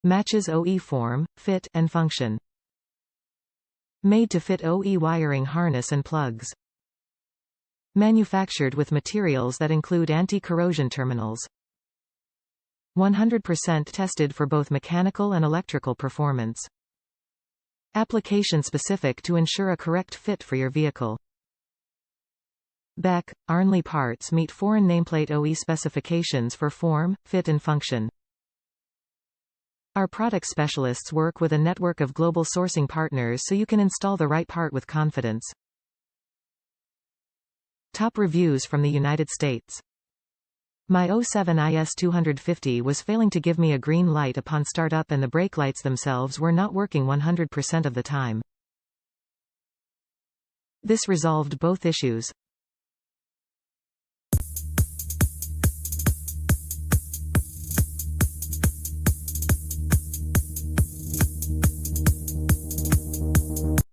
Matches OE form, fit, and function. Made to fit OE wiring harness and plugs. Manufactured with materials that include anti-corrosion terminals. 100% tested for both mechanical and electrical performance. Application specific to ensure a correct fit for your vehicle. Beck Arnley parts meet foreign nameplate OE specifications for form, fit and function. Our product specialists work with a network of global sourcing partners so you can install the right part with confidence. Top reviews from the United States. My 07 IS 250 was failing to give me a green light upon startup and the brake lights themselves were not working 100% of the time. This resolved both issues.